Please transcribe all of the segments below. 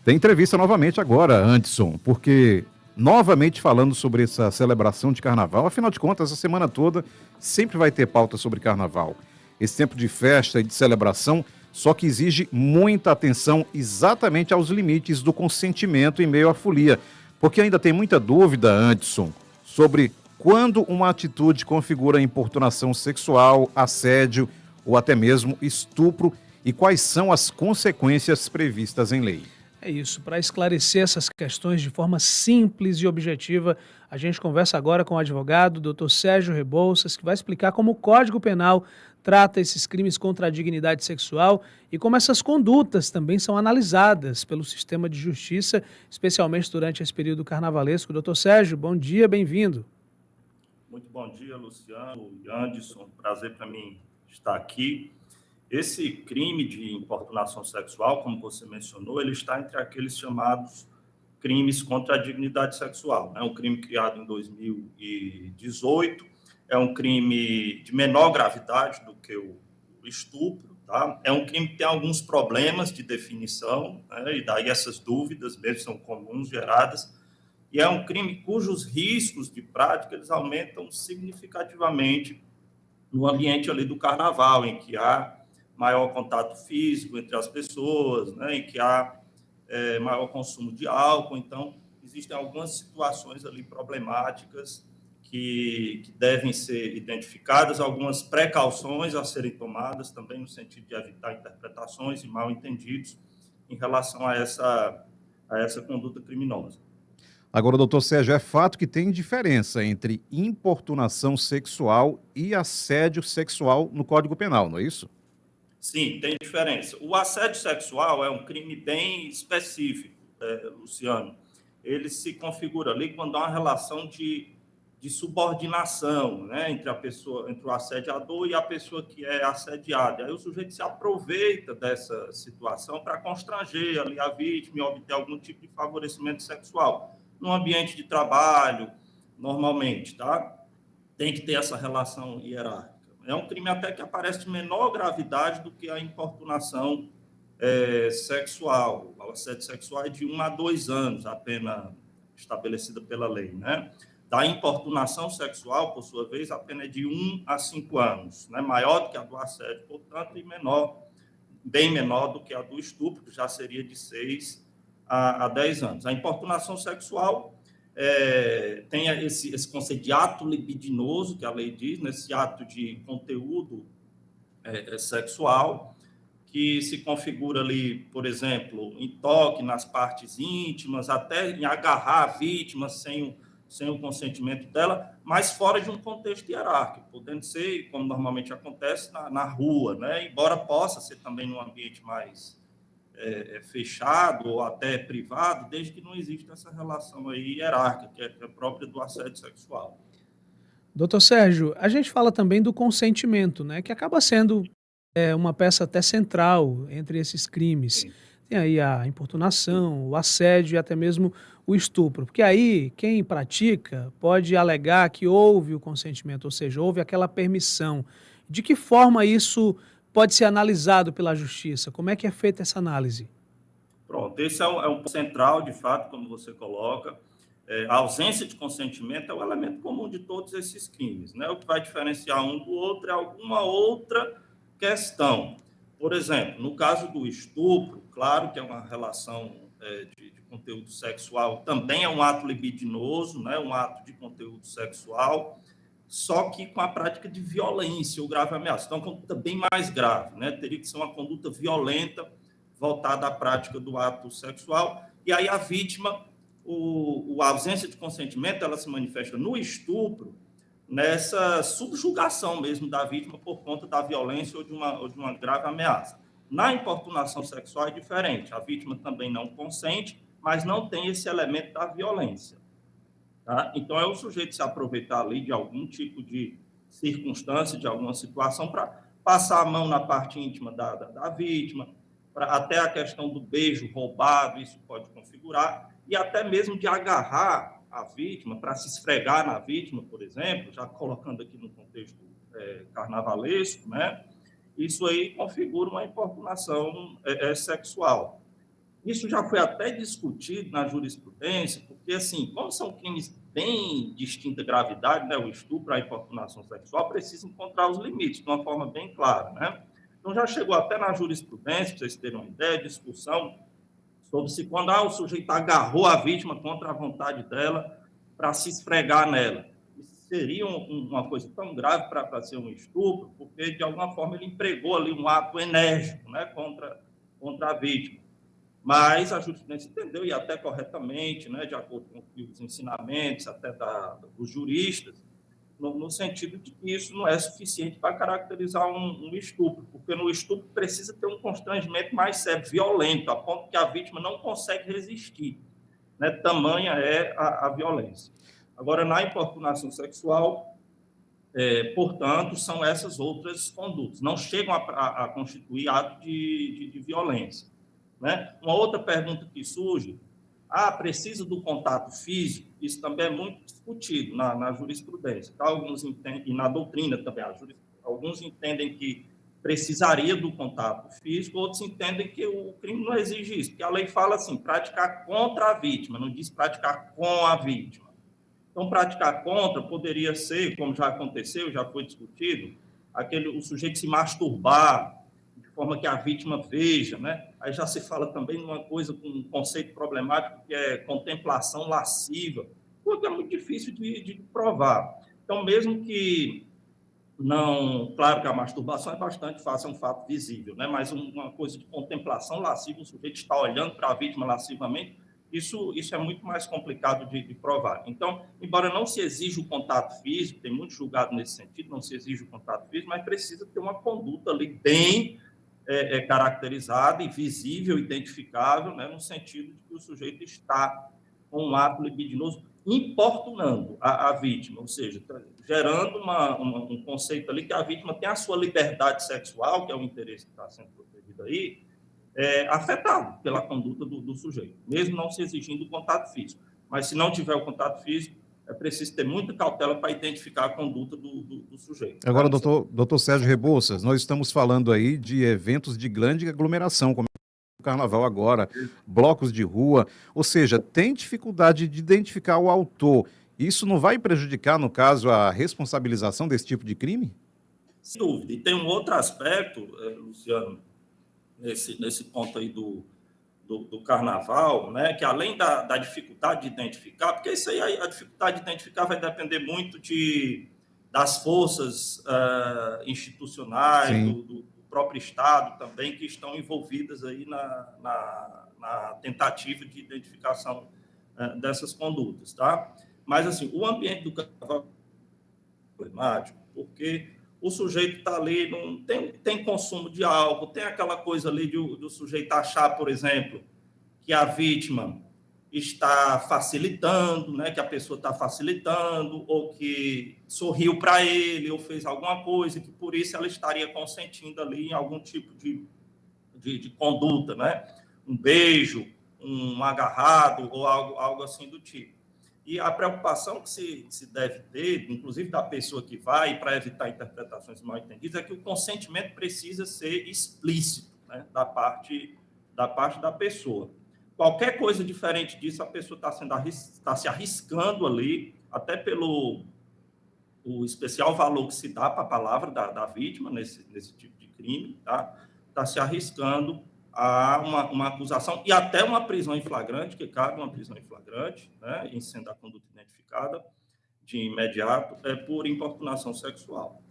Tem entrevista novamente agora, Anderson, porque novamente falando sobre essa celebração de carnaval, afinal de contas, a semana toda sempre vai ter pauta sobre carnaval. Esse tempo de festa e de celebração, só que exige muita atenção exatamente aos limites do consentimento em meio à folia, porque ainda tem muita dúvida, Anderson, sobre quando uma atitude configura importunação sexual, assédio ou até mesmo estupro e quais são as consequências previstas em lei. É isso, para esclarecer essas questões de forma simples e objetiva, a gente conversa agora com o advogado, Dr. Sérgio Rebouças, que vai explicar como o Código Penal trata esses crimes contra a dignidade sexual e como essas condutas também são analisadas pelo sistema de justiça, especialmente durante esse período carnavalesco. Dr. Sérgio, bom dia, bem-vindo. Muito bom dia, Luciano e Anderson. Prazer para mim estar aqui. Esse crime de importunação sexual, como você mencionou, ele está entre aqueles chamados crimes contra a dignidade sexual. É um crime criado em 2018, é um crime de menor gravidade do que o estupro, tá? É um crime que tem alguns problemas de definição, né? E daí essas dúvidas mesmo são comuns, geradas, e é um crime cujos riscos de prática eles aumentam significativamente no ambiente ali do carnaval, em que há maior contato físico entre as pessoas, né, em que há maior consumo de álcool. Então, existem algumas situações ali problemáticas que devem ser identificadas, algumas precauções a serem tomadas também no sentido de evitar interpretações e mal-entendidos em relação a essa conduta criminosa. Agora, doutor Sérgio, é fato que tem diferença entre importunação sexual e assédio sexual no Código Penal, não é isso? Sim, tem diferença. O assédio sexual é um crime bem específico, Luciano. Ele se configura ali quando há uma relação de subordinação, né, entre o assediador e a pessoa que é assediada. Aí o sujeito se aproveita dessa situação para constranger ali a vítima e obter algum tipo de favorecimento sexual. No ambiente de trabalho, normalmente, tá? Tem que ter essa relação hierárquica. É um crime até que aparece de menor gravidade do que a importunação sexual. O assédio sexual é de 1 a 2 anos, a pena estabelecida pela lei, né? Da importunação sexual, por sua vez, a pena é de 1 a 5 anos, né? Maior do que a do assédio, portanto, e bem menor do que a do estupro, que já seria de 6 a 10 anos. A importunação sexual tem esse conceito de ato libidinoso, que a lei diz, nesse ato de conteúdo sexual, que se configura ali, por exemplo, em toque nas partes íntimas, até em agarrar a vítima sem o consentimento dela, mas fora de um contexto hierárquico, podendo ser, como normalmente acontece, na rua, né? Embora possa ser também num ambiente mais fechado ou até privado, desde que não exista essa relação aí hierárquica, que é própria do assédio sexual. Doutor Sérgio, a gente fala também do consentimento, né, que acaba sendo uma peça até central entre esses crimes. Sim. Tem aí a importunação, o assédio e até mesmo o estupro, porque aí quem pratica pode alegar que houve o consentimento, ou seja, houve aquela permissão. De que forma isso pode ser analisado pela justiça? Como é que é feita essa análise? Pronto, esse é um ponto central, de fato, como você coloca. A ausência de consentimento é o elemento comum de todos esses crimes, né? O que vai diferenciar um do outro é alguma outra questão. Por exemplo, no caso do estupro, claro que é uma relação de conteúdo sexual, também é um ato libidinoso, né? Um ato de conteúdo sexual, só que com a prática de violência ou grave ameaça. Então, é uma conduta bem mais grave, né? Teria que ser uma conduta violenta voltada à prática do ato sexual. E aí a vítima, a ausência de consentimento, ela se manifesta no estupro, nessa subjugação mesmo da vítima por conta da violência ou de uma grave ameaça. Na importunação sexual é diferente. A vítima também não consente, mas não tem esse elemento da violência. Tá? Então, é o sujeito se aproveitar ali de algum tipo de circunstância, de alguma situação, para passar a mão na parte íntima da vítima, até a questão do beijo roubado, isso pode configurar, e até mesmo de agarrar a vítima, para se esfregar na vítima, por exemplo, já colocando aqui no contexto carnavalesco, né? Isso aí configura uma importunação sexual. Isso já foi até discutido na jurisprudência, porque, assim, como são crimes bem de distinta gravidade, né, o estupro, a importunação sexual, precisa encontrar os limites de uma forma bem clara, né? Então, já chegou até na jurisprudência, para vocês terem uma ideia, discussão sobre se quando o sujeito agarrou a vítima contra a vontade dela para se esfregar nela. Isso seria uma coisa tão grave para ser um estupro, porque, de alguma forma, ele empregou ali um ato enérgico, né, contra a vítima. Mas a jurisprudência entendeu, e até corretamente, né, de acordo com os ensinamentos até dos juristas, no sentido de que isso não é suficiente para caracterizar um estupro, porque no estupro precisa ter um constrangimento mais sério, violento, a ponto que a vítima não consegue resistir, né? Tamanha é a violência. Agora, na importunação sexual, portanto, são essas outras condutas, não chegam a constituir ato de violência, né? Uma outra pergunta que surge: precisa do contato físico? Isso também é muito discutido na jurisprudência. Tá? Alguns entendem, e na doutrina também, alguns entendem que precisaria do contato físico, outros entendem que o crime não exige isso, porque a lei fala assim, praticar contra a vítima, não diz praticar com a vítima. Então, praticar contra poderia ser, como já aconteceu, já foi discutido, o sujeito se masturbar, de forma que a vítima veja, né? Aí já se fala também numa coisa com um conceito problemático que é contemplação lasciva, porque é muito difícil de provar. Então, mesmo que não... Claro que a masturbação é bastante fácil, é um fato visível, né? Mas uma coisa de contemplação lasciva, o sujeito está olhando para a vítima lascivamente, isso é muito mais complicado de provar. Então, embora não se exija o contato físico, tem muito julgado nesse sentido, não se exige o contato físico, mas precisa ter uma conduta ali bem caracterizada e visível, identificável, né, no sentido de que o sujeito está com um ato libidinoso importunando a vítima, ou seja, gerando um conceito ali que a vítima tem a sua liberdade sexual, que é o interesse que está sendo protegido aí, afetado pela conduta do sujeito, mesmo não se exigindo o contato físico. Mas se não tiver o contato físico, é preciso ter muita cautela para identificar a conduta do sujeito. Agora, doutor Sérgio Rebouças, nós estamos falando aí de eventos de grande aglomeração, como o Carnaval agora, blocos de rua, ou seja, tem dificuldade de identificar o autor. Isso não vai prejudicar, no caso, a responsabilização desse tipo de crime? Sem dúvida. E tem um outro aspecto, Luciano, nesse ponto aí do Carnaval, né, que além da dificuldade de identificar, porque isso aí, a dificuldade de identificar vai depender muito das forças institucionais, do próprio Estado também, que estão envolvidas aí na tentativa de identificação dessas condutas, tá? Mas, assim, o ambiente do Carnaval é problemático, porque o sujeito está ali, não tem consumo de álcool, tem aquela coisa ali do sujeito achar, por exemplo, que a vítima está facilitando, né, que a pessoa está facilitando, ou que sorriu para ele, ou fez alguma coisa, que por isso ela estaria consentindo ali em algum tipo de conduta, né? Um beijo, um agarrado, ou algo assim do tipo. E a preocupação que se deve ter, inclusive da pessoa que vai, para evitar interpretações mal entendidas, é que o consentimento precisa ser explícito, né, da parte da pessoa. Qualquer coisa diferente disso, a pessoa está se arriscando ali, até pelo o especial valor que se dá para a palavra da vítima nesse tipo de crime, tá? Está se arriscando a uma acusação e até uma prisão em flagrante, que cabe uma prisão em flagrante, né, em sendo a conduta identificada de imediato, por importunação sexual.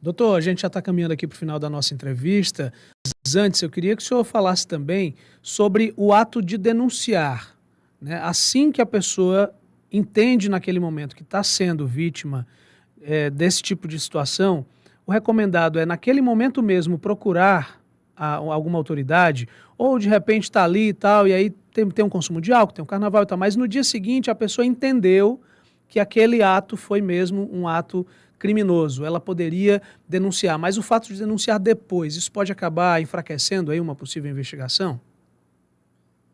Doutor, a gente já está caminhando aqui para o final da nossa entrevista. Mas antes, eu queria que o senhor falasse também sobre o ato de denunciar, né? Assim que a pessoa entende naquele momento que está sendo vítima desse tipo de situação, o recomendado é, naquele momento mesmo, procurar alguma autoridade, ou de repente está ali e tal, e aí tem um consumo de álcool, tem um carnaval e tal, mas no dia seguinte a pessoa entendeu que aquele ato foi mesmo um ato criminoso. Ela poderia denunciar, mas o fato de denunciar depois, isso pode acabar enfraquecendo aí uma possível investigação?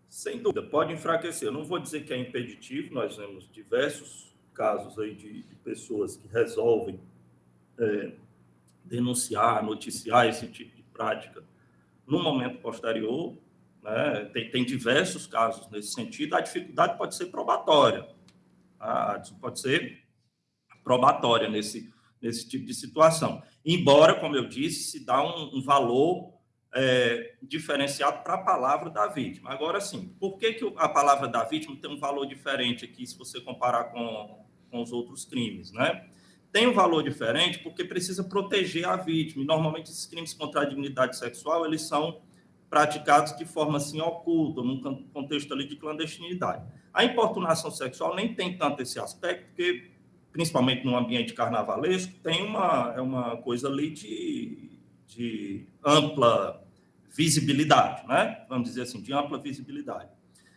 Sem dúvida, pode enfraquecer. Eu não vou dizer que é impeditivo, nós temos diversos casos aí de pessoas que resolvem denunciar, noticiar esse tipo de prática no momento posterior, né? Tem diversos casos nesse sentido. A dificuldade pode ser probatória, pode ser probatória nesse tipo de situação. Embora, como eu disse, se dá um valor diferenciado para a palavra da vítima. Agora, sim, por que a palavra da vítima tem um valor diferente aqui, se você comparar com os outros crimes, né? Tem um valor diferente porque precisa proteger a vítima. E, normalmente, esses crimes contra a dignidade sexual, eles são praticados de forma, assim, oculta, num contexto ali de clandestinidade. A importunação sexual nem tem tanto esse aspecto, porque, principalmente no ambiente carnavalesco, tem uma coisa ali de ampla visibilidade, né? Vamos dizer assim, de ampla visibilidade.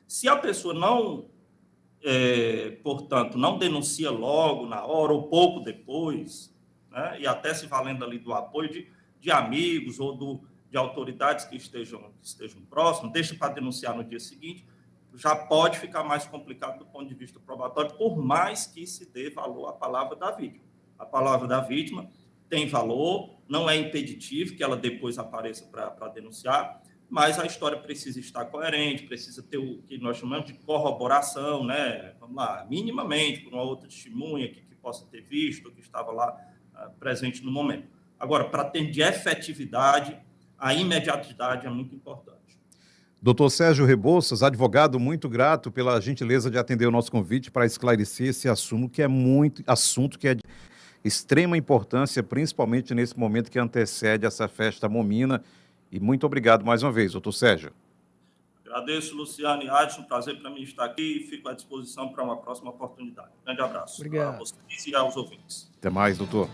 Se a pessoa não, portanto, não denuncia logo, na hora, ou pouco depois, né? E até se valendo ali do apoio de amigos ou de autoridades que estejam próximas, deixa para denunciar no dia seguinte, já pode ficar mais complicado do ponto de vista probatório, por mais que se dê valor à palavra da vítima. A palavra da vítima tem valor, não é impeditivo que ela depois apareça para denunciar, mas a história precisa estar coerente, precisa ter o que nós chamamos de corroboração, né? Vamos lá, minimamente, por uma outra testemunha que possa ter visto, que estava lá presente no momento. Agora, para ter de efetividade, a imediatidade é muito importante. Doutor Sérgio Rebouças, advogado, muito grato pela gentileza de atender o nosso convite para esclarecer esse assunto que é de extrema importância, principalmente nesse momento que antecede essa festa momina. E muito obrigado mais uma vez, doutor Sérgio. Agradeço, Luciano e Adson, prazer para mim estar aqui e fico à disposição para uma próxima oportunidade. Grande abraço. Obrigado. A vocês e aos ouvintes. Até mais, doutor.